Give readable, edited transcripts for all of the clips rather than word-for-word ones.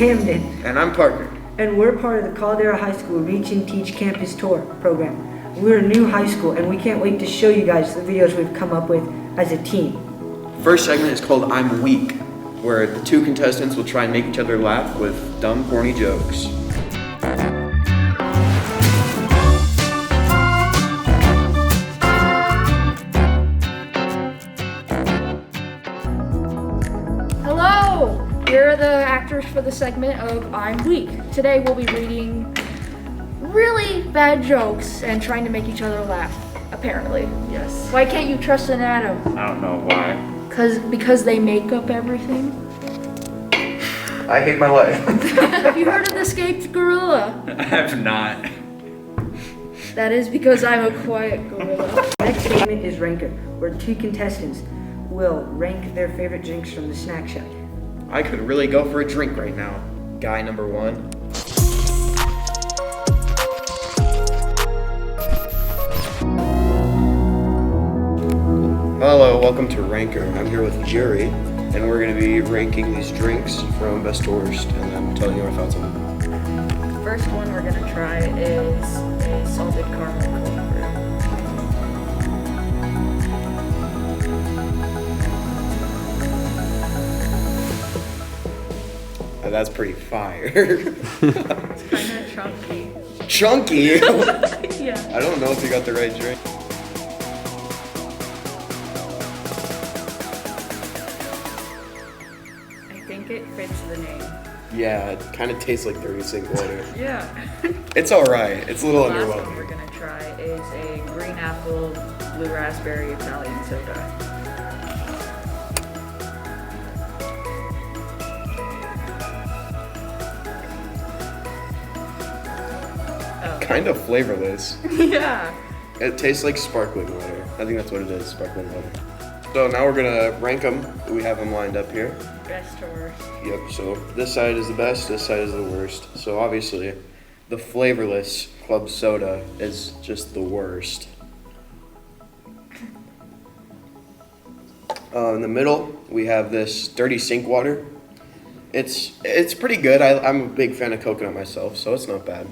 Camden. And I'm Parker. And we're part of the Caldera High School Reach and Teach Campus Tour program. We're a new high school and we can't wait to show you guys the videos we've come up with as a team. First segment is called I'm Weak, where the two contestants will try and make each other laugh with dumb, corny jokes. Hello! Here are the actors for the segment of I'm Weak. Today we'll be reading really bad jokes and trying to make each other laugh, apparently. Yes. Why can't you trust an Adam? I don't know why. Because they make up everything? I hate my life. Have you heard of the escaped gorilla? I have not. That is because I'm a quiet gorilla. Next segment is Ranker, where two contestants will rank their favorite drinks from the snack shack. I could really go for a drink right now. Guy number one. Hello, welcome to Ranker. I'm here with Jerry, and we're going to be ranking these drinks from best to worst, and then telling you our thoughts on them. First one we're gonna try is a salted caramel cold brew. That's pretty fire. It's kind of chunky. Chunky? Yeah. I don't know if you got the right drink. I think it fits the name. Yeah, it kind of tastes like dirty sink water. Yeah. It's alright. It's a little The last one we're underwhelming. gonna try is a green apple, blue raspberry Italian soda. Oh. Kind of flavorless. Yeah. It tastes like sparkling water. I think that's what it is, sparkling water. So now we're gonna rank them. We have them lined up here. Best to worst. Yep, so this side is the best, this side is the worst. So obviously, the flavorless club soda is just the worst. In the middle, we have this dirty sink water. It's pretty good. I'm a big fan of coconut myself, so it's not bad.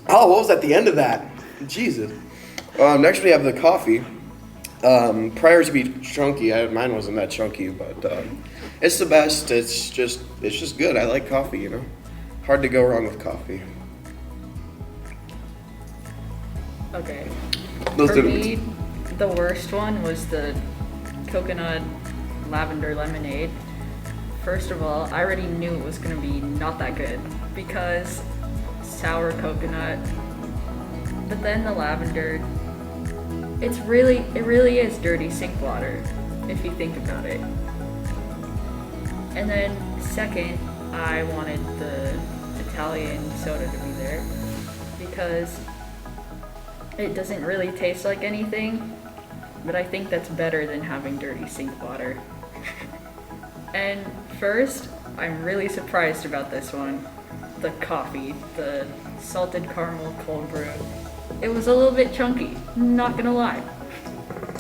Oh, what was at the end of that? Jesus. Next we have the coffee. Prior to be chunky, mine wasn't that chunky, but it's the best. It's just good. I like coffee, you know. Hard to go wrong with coffee. Okay. Let's For do me, it. the worst one was the coconut lavender lemonade. First of all, I already knew it was gonna be not that good because sour coconut. But then the lavender, it really is dirty sink water if you think about it. And then second, I wanted the Italian soda to be there because it doesn't really taste like anything, but I think that's better than having dirty sink water. And first, I'm really surprised about this one. The coffee, the salted caramel cold brew. It was a little bit chunky, not gonna lie.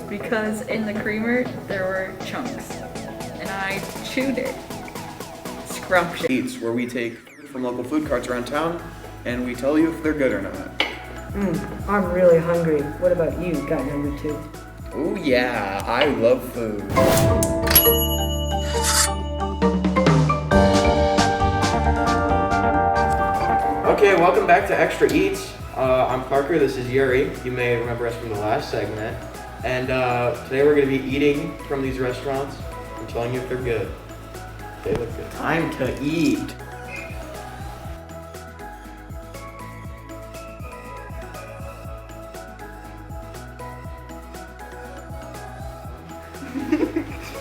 Because in the creamer, there were chunks. And I chewed it. Scrumptious. Eats, where we take food from local food carts around town, and we tell you if they're good or not. I'm really hungry. What about you, guy number two? Oh yeah, I love food. Okay, welcome back to Extra Eats. I'm Parker, this is Yuri. You may remember us from the last segment. And today we're going to be eating from these restaurants and telling you if they're good. They look good. Time to eat.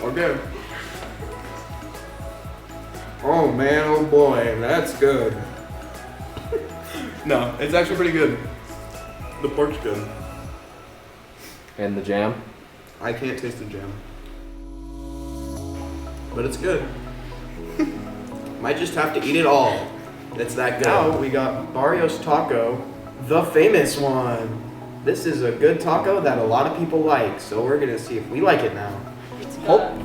Okay. Oh man, oh boy, that's good. No, it's actually pretty good. The pork's good. And the jam? I can't taste the jam. But it's good. Might just have to eat it all. It's that good. Now we got Barrios Taco, the famous one. This is a good taco that a lot of people like, so we're gonna see if we like it now. It's got,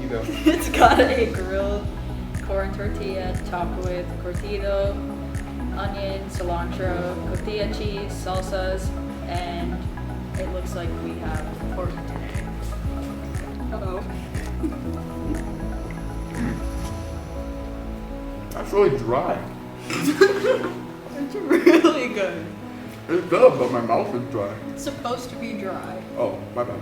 You go. it's got a grilled corn tortilla topped with cortado, onion, cilantro, tortilla cheese, salsas, and it looks like we have pork today. Uh-oh. That's really dry. It's really good. It's good, but my mouth is dry. It's supposed to be dry. Oh, my bad.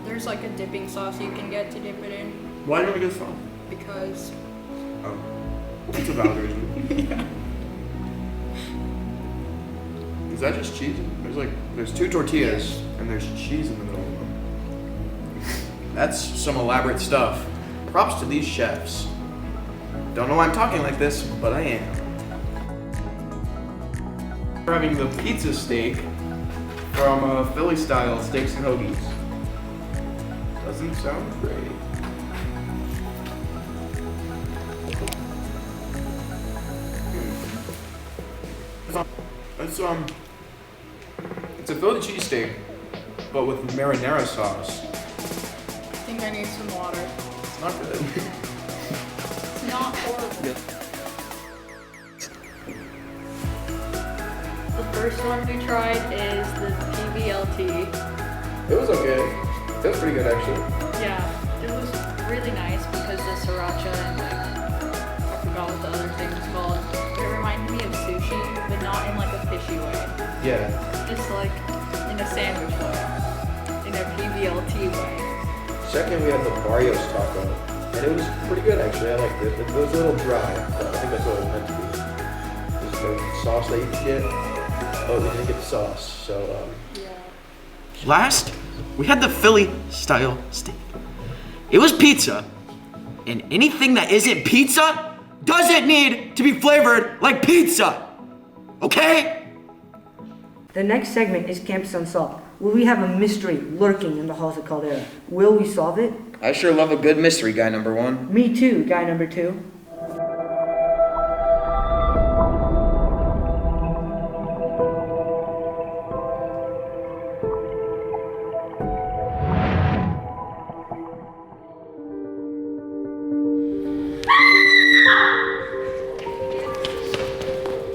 There's like a dipping sauce you can get to dip it in Why don't we get sauce? because Oh, that's a valid reason. Is that just cheese? There's two tortillas and there's cheese in the middle of them. That's some elaborate stuff. Props to these chefs. Don't know why I'm talking like this, but I am. We're having the pizza steak from Philly style steaks and hoagies. Doesn't sound great. It's a Philly cheesesteak, but with marinara sauce. I think I need some water. It's not good. It's not horrible. The first one we tried is the PBLT. It was okay. It was pretty good actually. Yeah, it was really nice because the sriracha and I forgot what the other thing was called. It reminded me of sushi, but not in like a fishy way. Yeah. Just like in a sandwich way, in a PBLT way. Second, we had the Barrios Taco, and it was pretty good actually. I liked it. It was a little dry, but I think that's what it was meant to be. Just the sauce that you could get. Oh, we didn't get the sauce, so Last, we had the Philly style steak. It was pizza, and anything that isn't pizza doesn't need to be flavored like pizza. Okay? The next segment is Campus Unsolved, where we have a mystery lurking in the halls of Caldera. Will we solve it? I sure love a good mystery, guy number one. Me too, guy number 2.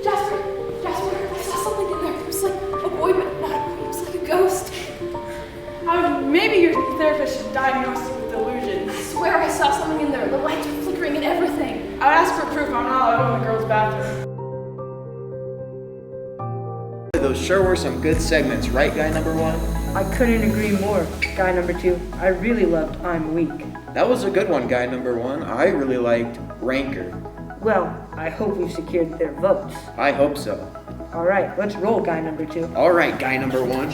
Jasper, I saw something in there. It was like a boy, but not a boy. It was like a ghost. Maybe your therapist should diagnose you with delusions. I swear I saw something in there. The lights were flickering and everything. I would ask for proof. I'm not allowed in the girls' bathroom. Those sure were some good segments, right, guy number one? I couldn't agree more, guy number 2. I really loved I'm Weak. That was a good one, guy number one. I really liked Ranker. Well, I hope we've secured their votes. I hope so. All right, let's roll, guy number 2. All right, guy number one.